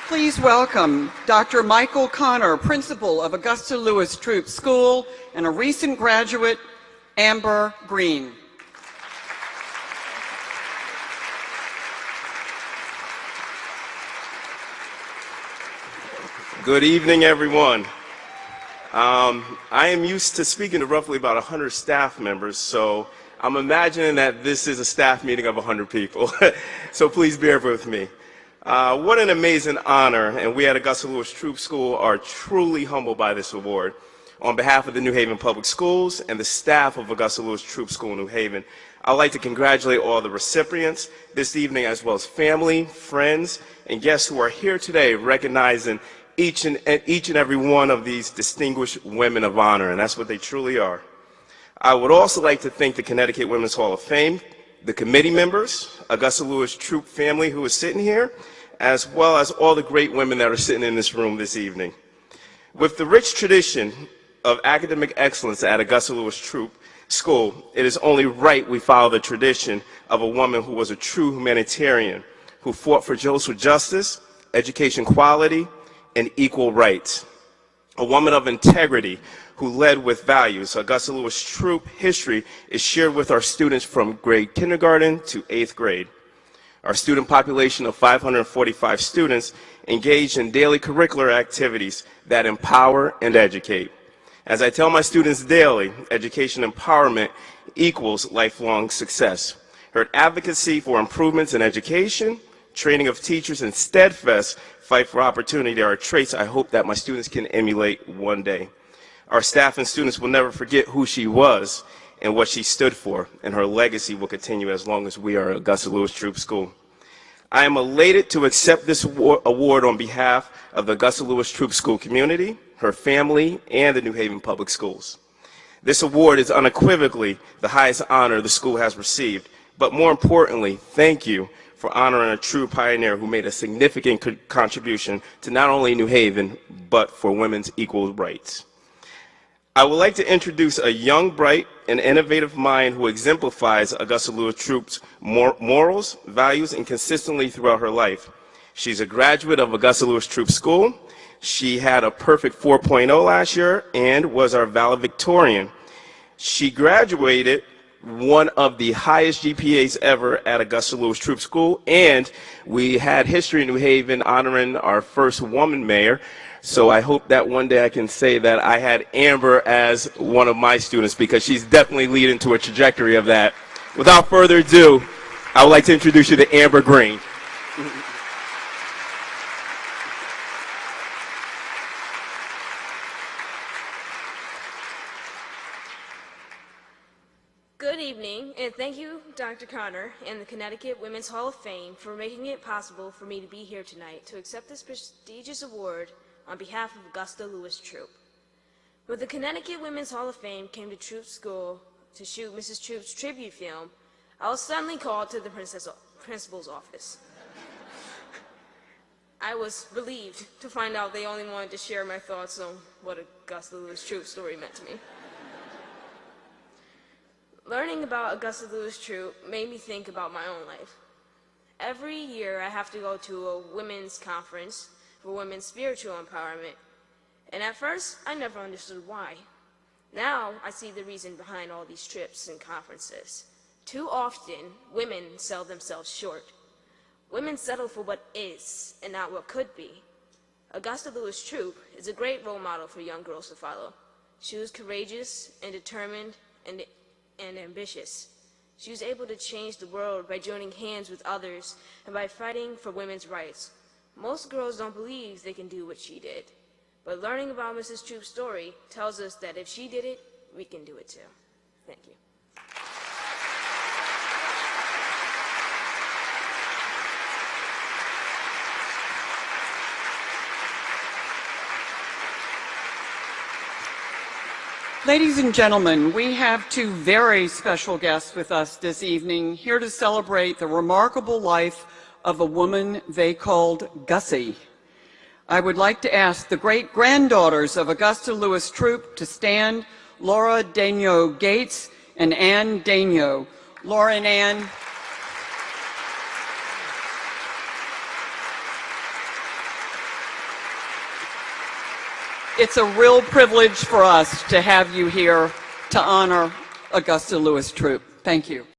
Please welcome Dr. Michael Connor, Principal of Augusta Lewis Troup School, and a recent graduate, Amber Green. Good evening, everyone. I am used to speaking to roughly about 100 staff members, so I'm imagining that this is a staff meeting of 100 people. So please bear with me. What an amazing honor, and we at Augusta Lewis Troup School are truly humbled by this award. On behalf of the New Haven Public Schools and the staff of Augusta Lewis Troup School in New Haven, I'd like to congratulate all the recipients this evening, as well as family, friends, and guests who are here today recognizing each and every one of these distinguished women of honor, and that's what they truly are. I would also like to thank the Connecticut Women's Hall of Fame, the committee members, Augusta Lewis Troup family who is sitting here, as well as all the great women that are sitting in this room this evening. With the rich tradition of academic excellence at Augusta Lewis Troup School, it is only right we follow the tradition of a woman who was a true humanitarian, who fought for social justice, education quality, and equal rights. A woman of integrity who led with values. Augusta Lewis Troup history is shared with our students from grade kindergarten to 8th grade. Our student population of 545 students engaged in daily curricular activities that empower and educate. As I tell my students daily, education empowerment equals lifelong success. Her advocacy for improvements in education, training of teachers, and steadfast fight for opportunity are traits I hope that my students can emulate one day. Our staff and students will never forget who she was and what she stood for, and her legacy will continue as long as we are at Augusta Lewis Troup School. I am elated to accept this award on behalf of the Augusta Lewis Troup School community, her family, and the New Haven Public Schools. This award is unequivocally the highest honor the school has received, but more importantly, thank you for honoring a true pioneer who made a significant contribution to not only New Haven, but for women's equal rights. I would like to introduce a young, bright, and innovative mind who exemplifies Augusta Lewis Troup's morals, values, and consistently throughout her life. She's a graduate of Augusta Lewis Troup School. She had a perfect 4.0 last year and was our valedictorian. She graduated one of the highest GPAs ever at Augusta Lewis Troup School, and we had history in New Haven honoring our first woman mayor. So I hope that one day I can say that I had Amber as one of my students, because she's definitely leading to a trajectory of that. Without further ado, I would like to introduce you to Amber Green. Good evening, and thank you, Dr. Connor and the Connecticut Women's Hall of Fame, for making it possible for me to be here tonight to accept this prestigious award on behalf of Augusta Lewis Troup. When the Connecticut Women's Hall of Fame came to Troup School to shoot Mrs. Troup's tribute film, I was suddenly called to the principal's office. I was relieved to find out they only wanted to share my thoughts on what Augusta Lewis Troup's story meant to me. Learning about Augusta Lewis Troup made me think about my own life. Every year I have to go to a women's conference for women's spiritual empowerment, and at first I never understood why. Now I see the reason behind all these trips and conferences. Too often, women sell themselves short. Women settle for what is and not what could be. Augusta Lewis Troup is a great role model for young girls to follow. She was courageous and determined and ambitious. She was able to change the world by joining hands with others and by fighting for women's rights. Most girls don't believe they can do what she did, but learning about Mrs. Troup's story tells us that if she did it, we can do it too. Thank you. Ladies and gentlemen, we have two very special guests with us this evening, here to celebrate the remarkable life of a woman they called Gussie. I would like to ask the great-granddaughters of Augusta Lewis Troup to stand, Laura Daignault Gates and Anne Daignault. Laura and Anne. It's a real privilege for us to have you here to honor Augusta Lewis Troup. Thank you.